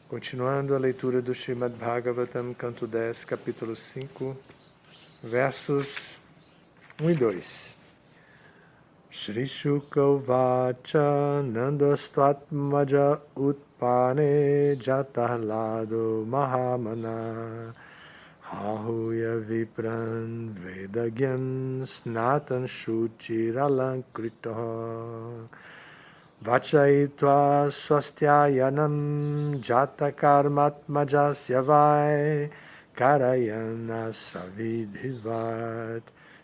Continuando a leitura do Srimad Bhagavatam, canto 10, capítulo 5, versos 1 e 2. Shri Shuka Vacha Nandastvatmaja Utpane Jatahlado Mahamana Ahuya Vipran Vedagyam Snatan Shuchiralankrita Vachaitva swastyayanam jatakarmatmajasya vai karayana savidhivat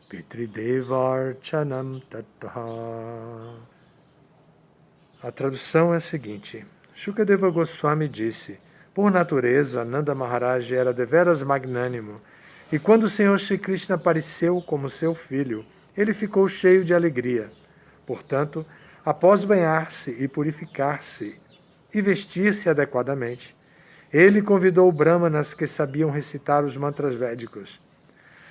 pitridevarchanam tattva. A tradução é a seguinte: Shukadeva Goswami disse: por natureza, Nanda Maharaj era deveras magnânimo, e quando o Senhor Shri Krishna apareceu como seu filho, ele ficou cheio de alegria. Portanto, após banhar-se e purificar-se e vestir-se adequadamente, ele convidou brahmanas que sabiam recitar os mantras védicos.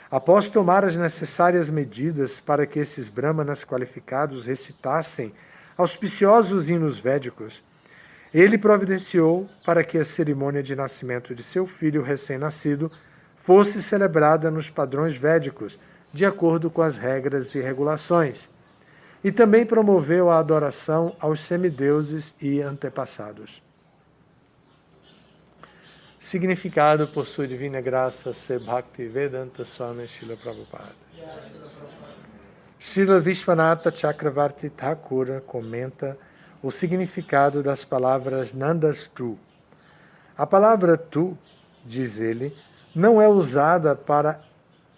Após tomar as necessárias medidas para que esses brahmanas qualificados recitassem auspiciosos hinos védicos, ele providenciou para que a cerimônia de nascimento de seu filho recém-nascido fosse celebrada nos padrões védicos, de acordo com as regras e regulações. E também promoveu a adoração aos semideuses e antepassados. Significado por sua divina graça, Se Bhakti Vedanta Swami Srila Prabhupada. Srila Vishwanatha Chakravarti Thakura comenta o significado das palavras Nandas Tu. A palavra Tu, diz ele, não é usada para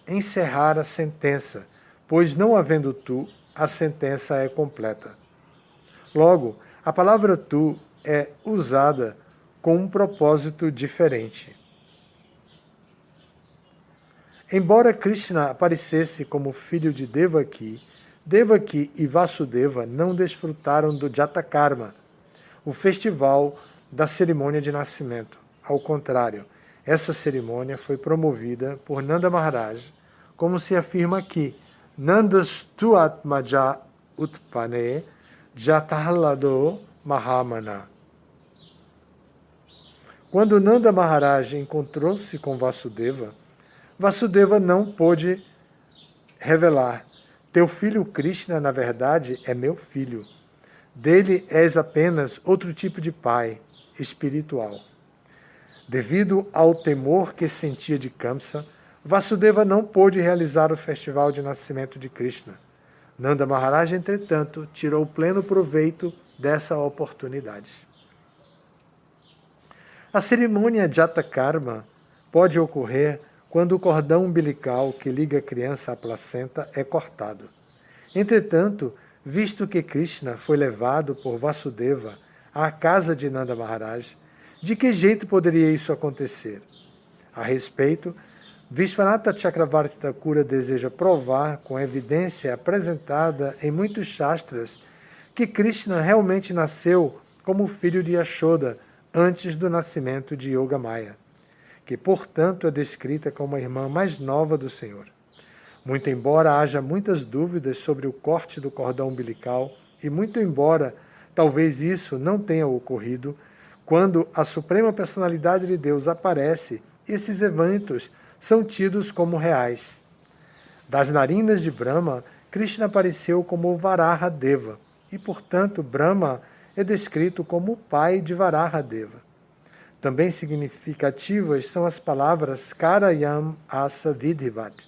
encerrar a sentença, pois não havendo Tu, a sentença é completa. Logo, a palavra Tu é usada com um propósito diferente. Embora Krishna aparecesse como filho de Devaki, Devaki e Vasudeva não desfrutaram do Jatakarma, o festival da cerimônia de nascimento. Ao contrário, essa cerimônia foi promovida por Nanda Maharaj, como se afirma aqui, Nandastu Atmaja Utpane Jatahlado Mahamana. Quando Nanda Maharaj encontrou-se com Vasudeva, Vasudeva não pôde revelar: teu filho Krishna, na verdade, é meu filho. Dele és apenas outro tipo de pai, espiritual. Devido ao temor que sentia de Kamsa, Vasudeva não pôde realizar o festival de nascimento de Krishna. Nanda Maharaj, entretanto, tirou pleno proveito dessa oportunidade. A cerimônia Jatakarma pode ocorrer quando o cordão umbilical que liga a criança à placenta é cortado. Entretanto, visto que Krishna foi levado por Vasudeva à casa de Nanda Maharaj, de que jeito poderia isso acontecer? A respeito, Vishwanatha Chakravarti Thakura deseja provar, com evidência apresentada em muitos shastras, que Krishna realmente nasceu como filho de Yashoda antes do nascimento de Yogamaya, que, portanto, é descrita como a irmã mais nova do Senhor. Muito embora haja muitas dúvidas sobre o corte do cordão umbilical, e muito embora talvez isso não tenha ocorrido, quando a Suprema Personalidade de Deus aparece, esses eventos são tidos como reais. Das narinas de Brahma, Krishna apareceu como Varaha Deva, e, portanto, Brahma é descrito como o pai de Varaha Deva. Também significativas são as palavras Karayam Asa Vidhivat.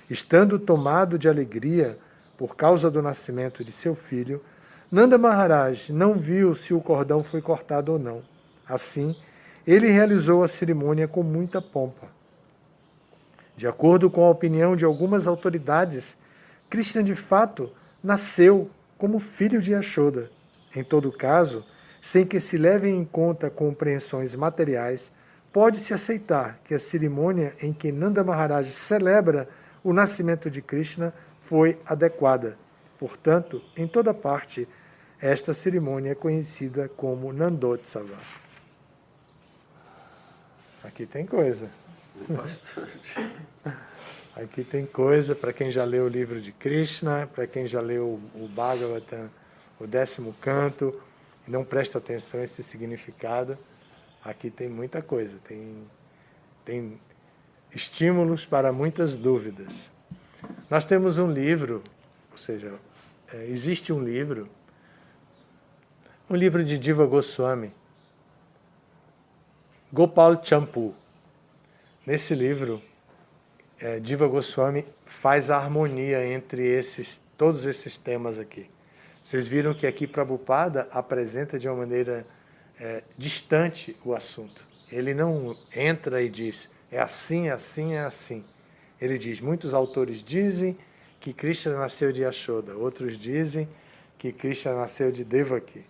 Estando tomado de alegria por causa do nascimento de seu filho, Nanda Maharaj não viu se o cordão foi cortado ou não. Assim, ele realizou a cerimônia com muita pompa. De acordo com a opinião de algumas autoridades, Krishna de fato nasceu como filho de Yashoda. Em todo caso, sem que se levem em conta compreensões materiais, pode-se aceitar que a cerimônia em que Nanda Maharaj celebra o nascimento de Krishna foi adequada. Portanto, em toda parte, esta cerimônia é conhecida como Nandotsava. Aqui tem coisa. Bastante. Aqui tem coisa para quem já leu o livro de Krishna, para quem já leu o Bhagavatam, o 10º canto, e não presta atenção a esse significado. Aqui tem muita coisa, tem estímulos para muitas dúvidas. Nós temos um livro, ou seja, existe um livro de Jiva Goswami, Gopal Champu. Nesse livro, Jiva Goswami faz a harmonia entre todos esses temas aqui. Vocês viram que aqui Prabhupada apresenta de uma maneira distante o assunto. Ele não entra e diz, é assim, é assim, é assim. Ele diz, muitos autores dizem que Krishna nasceu de Yashoda, outros dizem que Krishna nasceu de Devaki.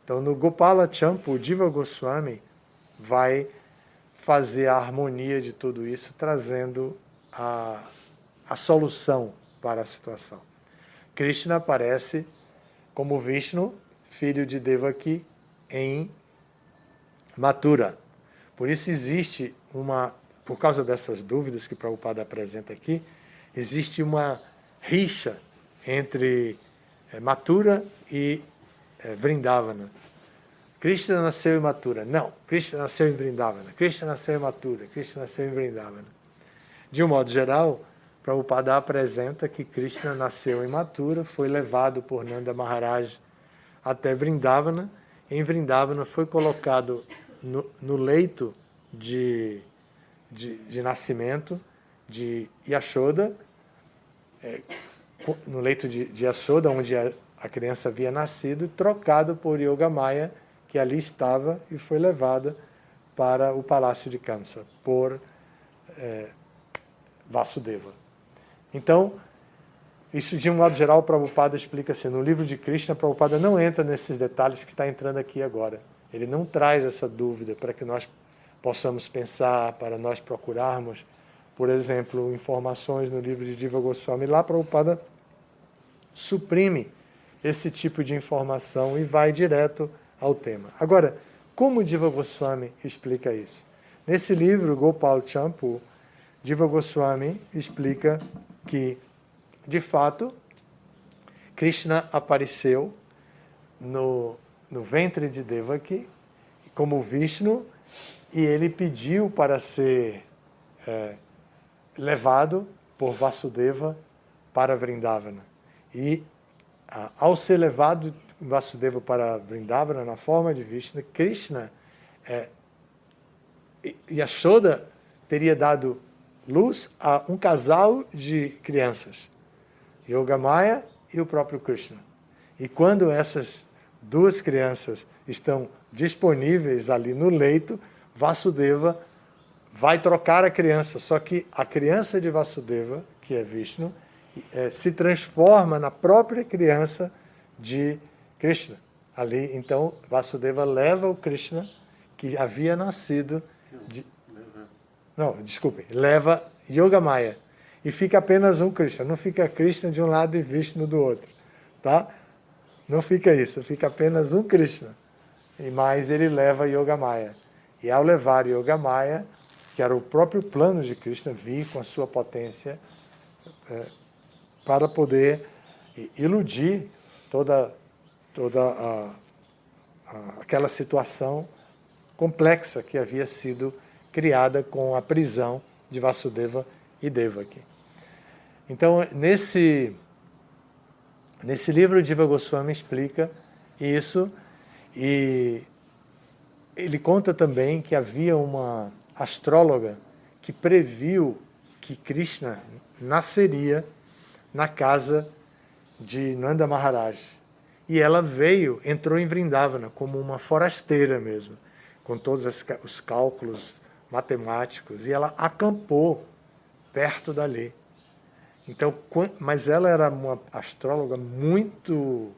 Então, no Gopala Champu, o Jiva Goswami vai fazer a harmonia de tudo isso, trazendo a solução para a situação. Krishna aparece como Vishnu, filho de Devaki, em Mathura. Por isso existe por causa dessas dúvidas que Prabhupada apresenta aqui, existe uma rixa entre Mathura e Vrindavana. Krishna nasceu em Mathura. Não, Krishna nasceu em Vrindavana. Krishna nasceu em Mathura. Krishna nasceu em Vrindavana. De um modo geral, Prabhupada apresenta que Krishna nasceu em Mathura, foi levado por Nanda Maharaj até Vrindavana. Em Vrindavana foi colocado no leito de nascimento de Yashoda, no leito de Yashoda, onde a criança havia nascido, trocado por Yogamaya, que ali estava e foi levada para o palácio de Kamsa, por Vasudeva. Então, isso de um modo geral, Prabhupada explica assim, no livro de Krishna, Prabhupada não entra nesses detalhes que está entrando aqui agora. Ele não traz essa dúvida para que nós possamos pensar, para nós procurarmos, por exemplo, informações no livro de Jiva Goswami. Lá Prabhupada suprime esse tipo de informação e vai direto ao tema. Agora, como Jiva Goswami explica isso? Nesse livro, Gopal Champu, Jiva Goswami explica que, de fato, Krishna apareceu no ventre de Devaki como Vishnu e ele pediu para ser levado por Vasudeva para Vrindavana. E ao ser levado Vasudeva para Vrindavana na forma de Vishnu, Krishna, Yashoda teria dado luz a um casal de crianças, Yogamaya e o próprio Krishna. E quando essas duas crianças estão disponíveis ali no leito, Vasudeva vai trocar a criança, só que a criança de Vasudeva, que é Vishnu, se transforma na própria criança de Krishna. Ali, então, Vasudeva leva o Krishna, que havia nascido leva Yogamaya. E fica apenas um Krishna. Não fica Krishna de um lado e Vishnu do outro. Tá? Não fica isso. Fica apenas um Krishna. Mas ele leva Yogamaya. E ao levar Yogamaya, que era o próprio plano de Krishna, vir com a sua potência para poder iludir toda aquela situação complexa que havia sido criada com a prisão de Vasudeva e Devaki. Então, nesse livro, Jiva Goswami explica isso, e ele conta também que havia uma astróloga que previu que Krishna nasceria na casa de Nanda Maharaj. E ela entrou em Vrindavana como uma forasteira mesmo, com todos os cálculos matemáticos, e ela acampou perto dali. Então, mas ela era uma astróloga muito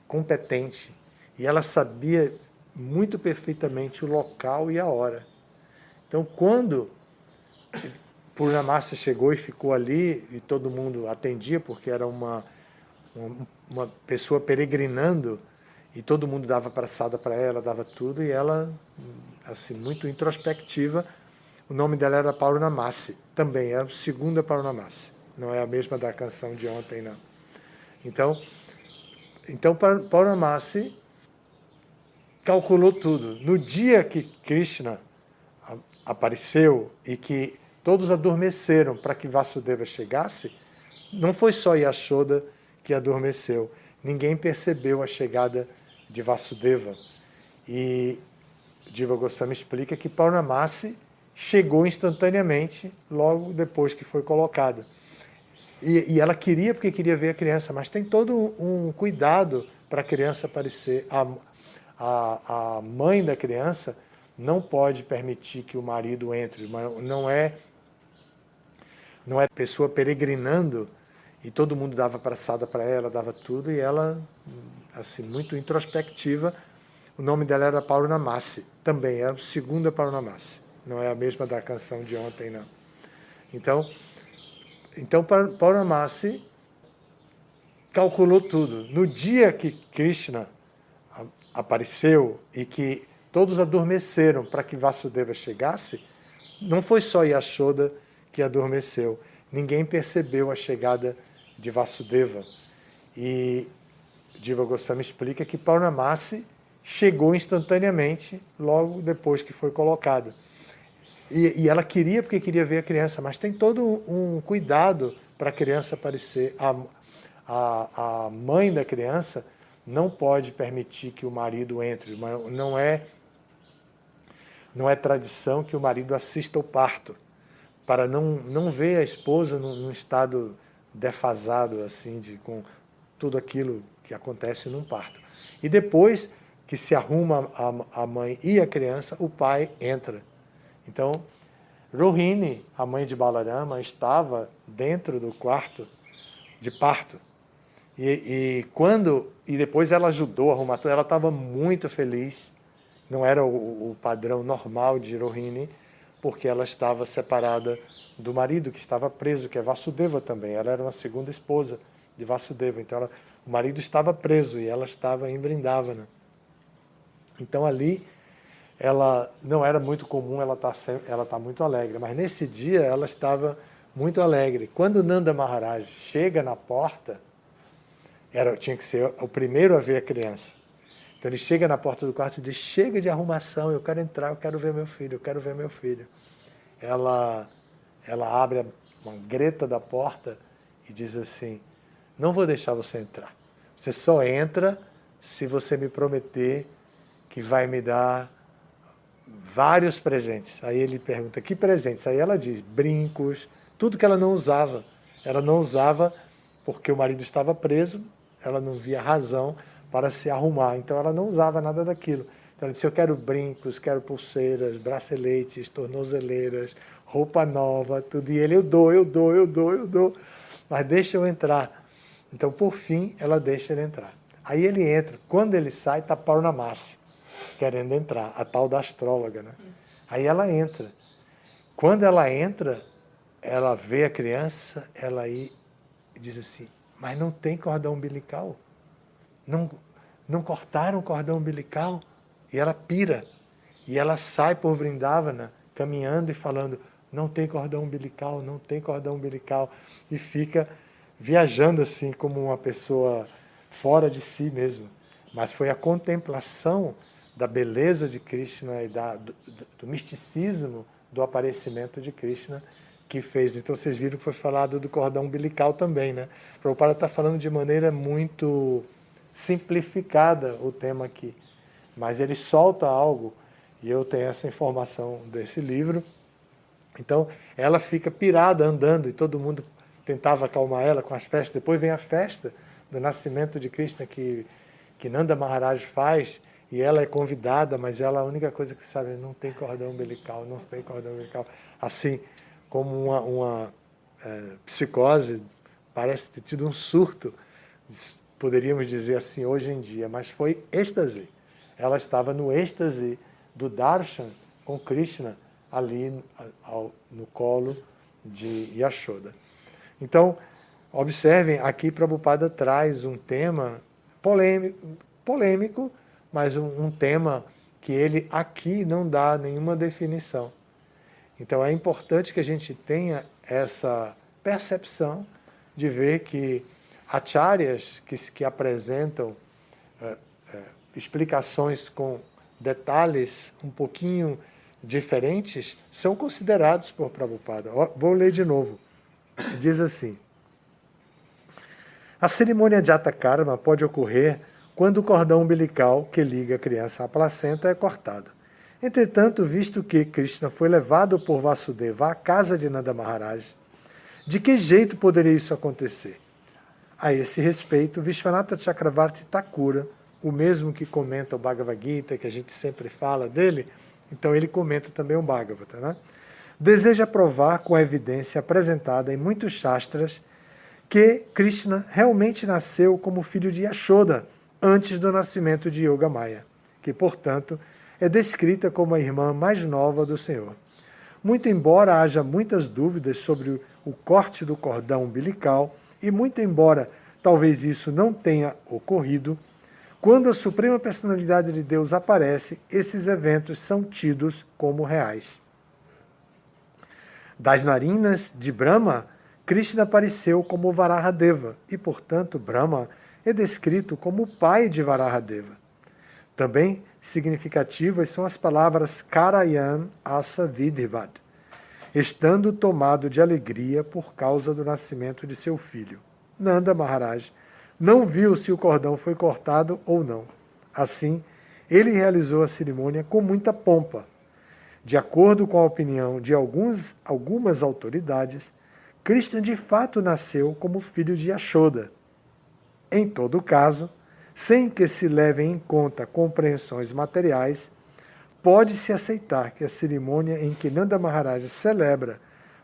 competente, e ela sabia muito perfeitamente o local e a hora. Então, quando Purnamasa chegou e ficou ali, e todo mundo atendia, porque era uma pessoa peregrinando, e todo mundo dava praçada para ela, dava tudo, e ela, assim, muito introspectiva. O nome dela era Purnamasi, também é a segunda Purnamasi, não é a mesma da canção de ontem, não. Então Purnamasi calculou tudo. No dia que Krishna apareceu e que todos adormeceram para que Vasudeva chegasse, não foi só Yashoda que adormeceu. Ninguém percebeu a chegada de Vasudeva. E Jiva Goswami explica que Purnamasi chegou instantaneamente, logo depois que foi colocada. E ela queria, porque queria ver a criança, mas tem todo um cuidado para a criança aparecer. A mãe da criança não pode permitir que o marido entre. Não é pessoa peregrinando e todo mundo dava praçada para ela, dava tudo, e ela, assim, muito introspectiva. O nome dela era Purnamasi, também era a segunda Purnamasi. Não é a mesma da canção de ontem, não. Então Purnamasi calculou tudo. No dia que Krishna apareceu e que todos adormeceram para que Vasudeva chegasse, não foi só Yashoda que adormeceu. Ninguém percebeu a chegada de Vasudeva. E Jiva Goswami explica que Purnamasi chegou instantaneamente, logo depois que foi colocada. E ela queria, porque queria ver a criança, mas tem todo um cuidado para a criança aparecer. A mãe da criança não pode permitir que o marido entre. Não é tradição que o marido assista ao parto, para não ver a esposa num estado defasado, assim, com tudo aquilo que acontece num parto. E depois que se arruma a mãe e a criança, o pai entra. Então, Rohini, a mãe de Balarama, estava dentro do quarto de parto. E depois ela ajudou a arrumar tudo. Ela estava muito feliz. Não era o padrão normal de Rohini, porque ela estava separada do marido, que estava preso, que é Vasudeva também. Ela era uma segunda esposa de Vasudeva. Então, o marido estava preso e ela estava em Vrindavana. Então, ali, ela não era muito comum ela tá muito alegre, mas nesse dia ela estava muito alegre. Quando Nanda Maharaj chega na porta, tinha que ser o primeiro a ver a criança. Então ele chega na porta do quarto e diz: chega de arrumação, eu quero entrar, eu quero ver meu filho, eu quero ver meu filho. Ela abre uma greta da porta e diz assim: não vou deixar você entrar. Você só entra se você me prometer que vai me dar vários presentes. Aí ele pergunta: que presentes? Aí ela diz: brincos, tudo que ela não usava. Ela não usava porque o marido estava preso, ela não via razão para se arrumar, então ela não usava nada daquilo. Então ela disse: eu quero brincos, quero pulseiras, braceletes, tornozeleiras, roupa nova, tudo. E ele: eu dou, mas deixa eu entrar. Então, por fim, ela deixa ele entrar. Aí ele entra. Quando ele sai, está Purnamasi querendo entrar, a tal da astróloga, né? Aí ela entra. Quando ela entra, ela vê a criança, ela aí diz assim: mas não tem cordão umbilical? Não cortaram o cordão umbilical? E ela pira. E ela sai por Vrindavana, caminhando e falando: não tem cordão umbilical, não tem cordão umbilical. E fica viajando assim, como uma pessoa fora de si mesmo. Mas foi a contemplação da beleza de Krishna e do misticismo do aparecimento de Krishna que fez. Então vocês viram que foi falado do cordão umbilical também, né? Prabhupada está falando de maneira muito simplificada o tema aqui, mas ele solta algo, e eu tenho essa informação desse livro. Então ela fica pirada andando, e todo mundo tentava acalmar ela com as festas. Depois vem a festa do nascimento de Krishna que Nanda Maharaj faz, e ela é convidada, mas ela, a única coisa que sabe é: não tem cordão umbilical, não tem cordão umbilical. Assim, como uma psicose, parece ter tido um surto, poderíamos dizer assim hoje em dia, mas foi êxtase. Ela estava no êxtase do darshan com Krishna ali no colo de Yashoda. Então, observem, aqui Prabhupada traz um tema polêmico, mas um tema que ele aqui não dá nenhuma definição. Então é importante que a gente tenha essa percepção de ver que acharyas que apresentam explicações com detalhes um pouquinho diferentes são considerados por Prabhupada. Vou ler de novo. Diz assim: a cerimônia Jata Karma pode ocorrer quando o cordão umbilical que liga a criança à placenta é cortado. Entretanto, visto que Krishna foi levado por Vasudeva à casa de Nanda Maharaj, de que jeito poderia isso acontecer? A esse respeito, Vishwanatha Chakravarti Thakura, o mesmo que comenta o Bhagavad Gita, que a gente sempre fala dele, então ele comenta também o Bhagavata, né? Deseja provar com a evidência apresentada em muitos shastras que Krishna realmente nasceu como filho de Yashoda antes do nascimento de Yogamaya, que, portanto, é descrita como a irmã mais nova do Senhor. Muito embora haja muitas dúvidas sobre o corte do cordão umbilical, e muito embora talvez isso não tenha ocorrido, quando a Suprema Personalidade de Deus aparece, esses eventos são tidos como reais. Das narinas de Brahma, Krishna apareceu como Varahadeva, e, portanto, Brahma é descrito como o pai de Varahadeva. Também significativas são as palavras Karayan Asa Vidhivat, estando tomado de alegria por causa do nascimento de seu filho. Nanda Maharaj não viu se o cordão foi cortado ou não. Assim, ele realizou a cerimônia com muita pompa. De acordo com a opinião de algumas autoridades, Krishna de fato nasceu como filho de Yashoda. Em todo caso, sem que se levem em conta compreensões materiais, pode-se aceitar que a cerimônia em que Nanda Maharaj celebra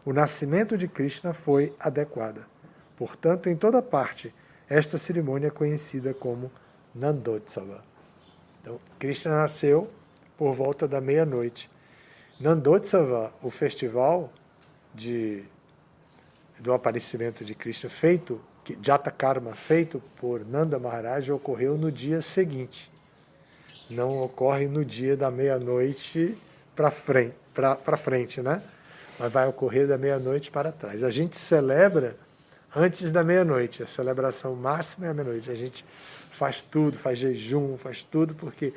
o nascimento de Krishna foi adequada. Portanto, em toda parte, esta cerimônia é conhecida como Nandotsava. Então, Krishna nasceu por volta da meia-noite. Nandotsava, o festival do aparecimento de Krishna feito, Jata Karma, feito por Nanda Maharaj, ocorreu no dia seguinte. Não ocorre no dia da meia-noite para frente, né? Mas vai ocorrer da meia-noite para trás. A gente celebra antes da meia-noite, a celebração máxima é a meia-noite. A gente faz tudo, faz jejum, faz tudo, porque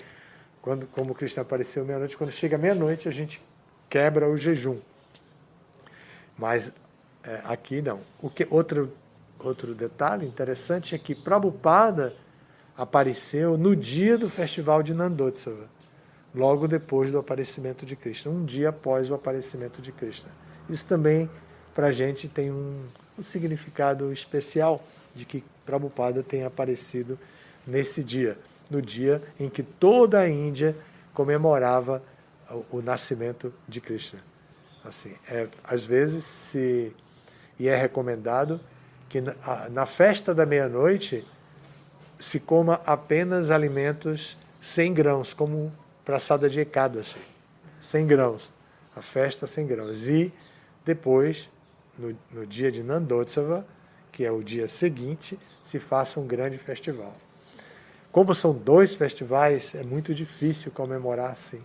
como Krishna apareceu meia-noite, quando chega meia-noite a gente quebra o jejum. Mas aqui não. Outro detalhe interessante é que Prabhupada apareceu no dia do festival de Nandotsava, logo depois do aparecimento de Krishna, um dia após o aparecimento de Krishna. Isso também, para a gente, tem um significado especial de que Prabhupada tenha aparecido nesse dia, no dia em que toda a Índia comemorava o nascimento de Krishna. Assim, às vezes e é recomendado que na festa da meia-noite se coma apenas alimentos sem grãos, como praçada de Ekadashi, sem grãos, a festa sem grãos. E depois, no dia de Nandotsava, que é o dia seguinte, se faça um grande festival. Como são 2 festivais, é muito difícil comemorar assim.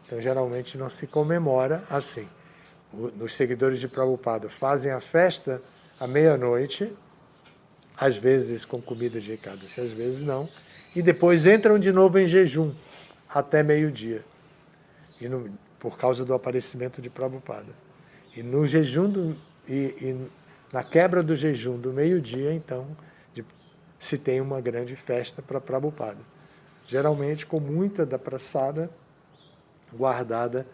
Então, geralmente não se comemora assim. Os seguidores de Prabhupada fazem a festa à meia-noite, às vezes com comida de Ekadasi, às vezes não, e depois entram de novo em jejum até meio-dia, por causa do aparecimento de Prabhupada. E no jejum e na quebra do jejum do meio-dia, então, se tem uma grande festa para Prabhupada. Geralmente com muita da praçada guardada,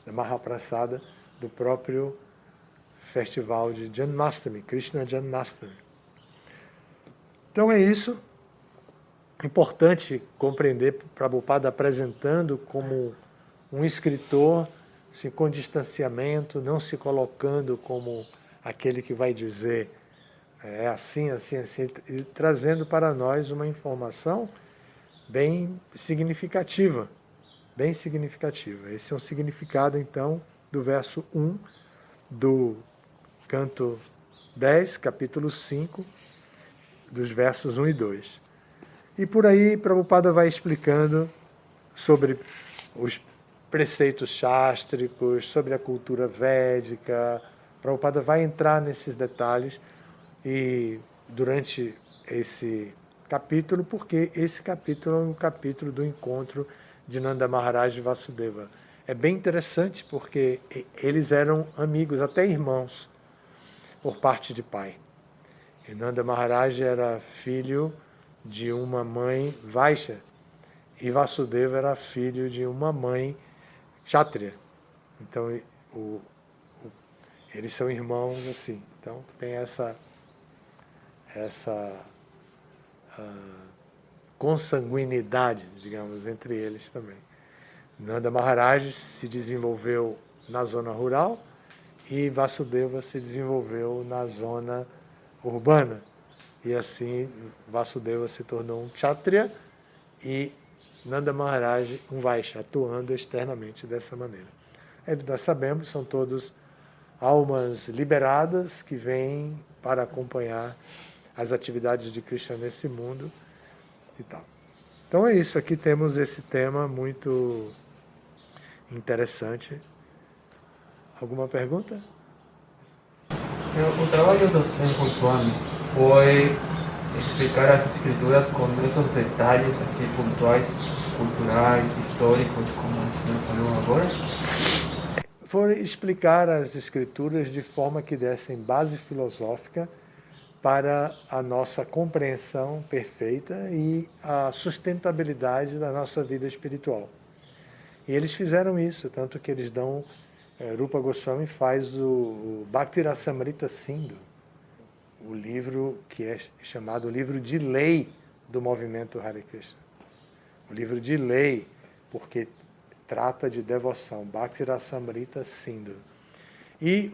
da Mahaprasada, do próprio festival de Janmastami, Krishna Janmastami. Então é isso. Importante compreender Prabhupada apresentando como um escritor, com distanciamento, não se colocando como aquele que vai dizer é assim, assim, assim, e trazendo para nós uma informação bem significativa. Bem significativa. Esse é o significado, então, do verso 1 do canto 10, capítulo 5, dos versos 1 e 2. E por aí, Prabhupada vai explicando sobre os preceitos chástricos, sobre a cultura védica. Prabhupada vai entrar nesses detalhes e durante esse capítulo, porque esse capítulo é um capítulo do encontro de Nanda Maharaj e Vasudeva. É bem interessante porque eles eram amigos, até irmãos, por parte de pai. E Nanda Maharaj era filho de uma mãe Vaishya e Vasudeva era filho de uma mãe Kshatriya. Então, eles são irmãos assim. Então, tem essa consanguinidade, digamos, entre eles também. Nanda Maharaj se desenvolveu na zona rural e Vasudeva se desenvolveu na zona urbana. E assim Vasudeva se tornou um Kshatriya e Nanda Maharaj um Vaishya, atuando externamente dessa maneira. Nós sabemos, são todos almas liberadas que vêm para acompanhar as atividades de Krishna nesse mundo e tal. Então é isso, aqui temos esse tema muito interessante. Alguma pergunta? O trabalho do Senhor Goswami foi explicar as escrituras com esses detalhes assim, pontuais, culturais, históricos, como o senhor falou agora? Foi explicar as escrituras de forma que dessem base filosófica para a nossa compreensão perfeita e a sustentabilidade da nossa vida espiritual. E eles fizeram isso, tanto que eles dão, Rupa Goswami faz o Bhakti Rasamrita Sindhu, o livro que é chamado o livro de lei do movimento Hare Krishna. O livro de lei, porque trata de devoção, Bhakti Rasamrita Sindhu. E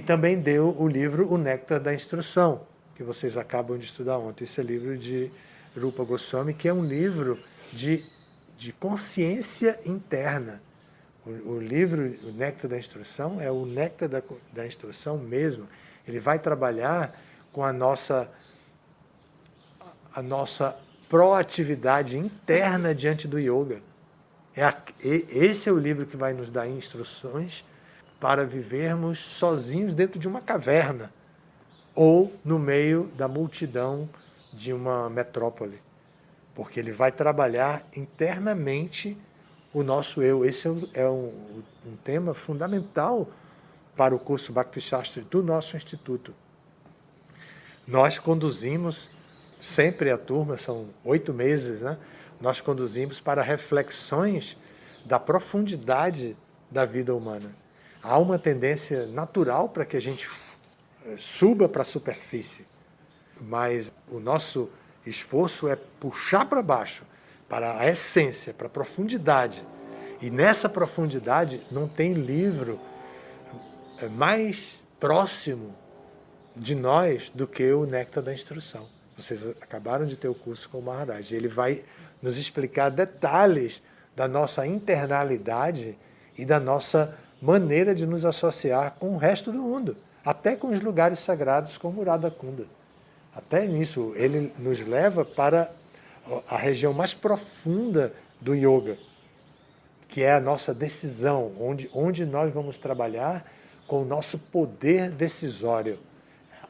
também deu o livro O Néctar da Instrução, que vocês acabam de estudar ontem. Esse é o livro de Rupa Goswami, que é um livro de consciência interna. O livro O Néctar da Instrução é o néctar da instrução mesmo. Ele vai trabalhar com a nossa proatividade interna diante do yoga. Esse é o livro que vai nos dar instruções para vivermos sozinhos dentro de uma caverna ou no meio da multidão de uma metrópole. Porque ele vai trabalhar internamente o nosso eu. Esse é um tema fundamental para o curso Bhakti Shastri do nosso instituto. Nós conduzimos sempre a turma, são 8 meses, né? Nós conduzimos para reflexões da profundidade da vida humana. Há uma tendência natural para que a gente suba para a superfície, mas o nosso esforço é puxar para baixo, para a essência, para a profundidade. E nessa profundidade não tem livro mais próximo de nós do que o Néctar da Instrução. Vocês acabaram de ter o curso com o Maharaj. Ele vai nos explicar detalhes da nossa internalidade e da nossa maneira de nos associar com o resto do mundo, até com os lugares sagrados como Radha Kunda. Até nisso, ele nos leva para a região mais profunda do yoga, que é a nossa decisão, onde nós vamos trabalhar com o nosso poder decisório.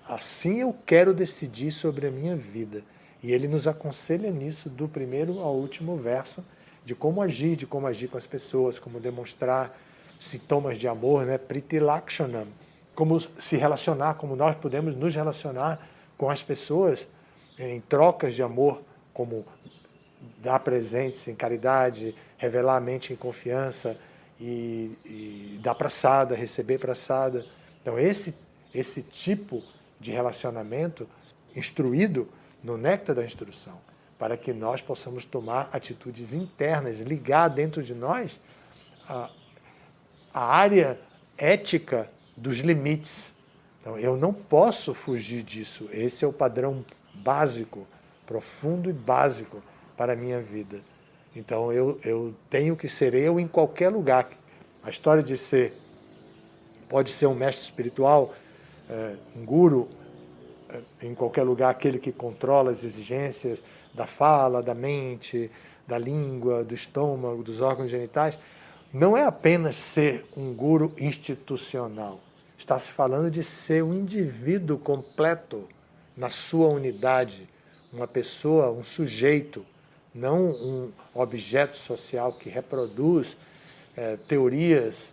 Assim eu quero decidir sobre a minha vida. E ele nos aconselha nisso do primeiro ao último verso, de como agir com as pessoas, como demonstrar sintomas de amor, né? Priti Lakshanam, como se relacionar, como nós podemos nos relacionar com as pessoas em trocas de amor, como dar presentes em caridade, revelar a mente em confiança e dar praçada, receber praçada. Então esse tipo de relacionamento instruído no Néctar da Instrução, para que nós possamos tomar atitudes internas, ligar dentro de nós a área ética dos limites. Então, eu não posso fugir disso. Esse é o padrão básico, profundo e básico para a minha vida. Então, eu tenho que ser eu em qualquer lugar. A história de pode ser um mestre espiritual, um guru, em qualquer lugar, aquele que controla as exigências da fala, da mente, da língua, do estômago, dos órgãos genitais. Não é apenas ser um guru institucional. Está se falando de ser um indivíduo completo na sua unidade, uma pessoa, um sujeito não um objeto social que reproduz teorias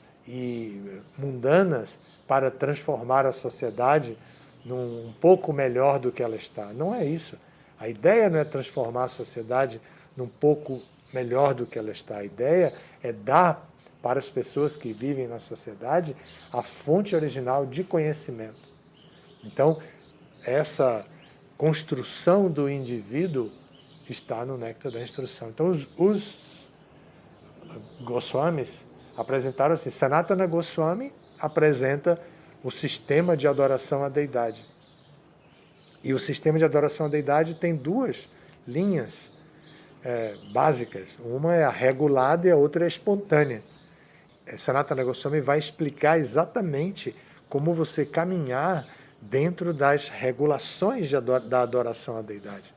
mundanas para transformar a sociedade num pouco melhor do que ela está. Não é isso. A ideia não é transformar a sociedade num pouco melhor do que ela está. A ideia é dar para as pessoas que vivem na sociedade a fonte original de conhecimento. Então, essa construção do indivíduo está no néctar da instrução. Então, os Goswamis apresentaram assim, Sanatana Goswami apresenta o sistema de adoração à deidade. E o sistema de adoração à deidade tem duas linhas básicas. Uma é a regulada e a outra é a espontânea. Sanatana Goswami vai explicar exatamente como você caminhar dentro das regulações da adoração à deidade,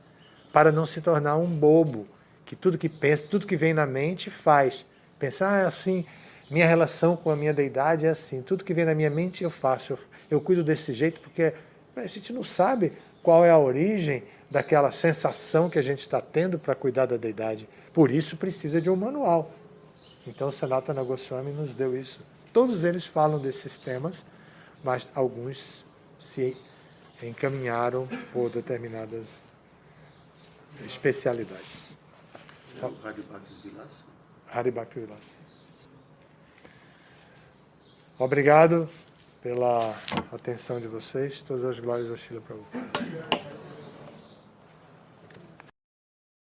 para não se tornar um bobo, que tudo que pensa, tudo que vem na mente faz. Pensar assim, minha relação com a minha deidade é assim, tudo que vem na minha mente eu faço, eu cuido desse jeito, porque a gente não sabe qual é a origem daquela sensação que a gente está tendo para cuidar da deidade. Por isso precisa de um manual. Então Sanatana Goswami nos deu isso. Todos eles falam desses temas, mas alguns se encaminharam por determinadas especialidades. Haribhakti Vilasa. Obrigado pela atenção de vocês. Todas as glórias ao Srila Prabhupada.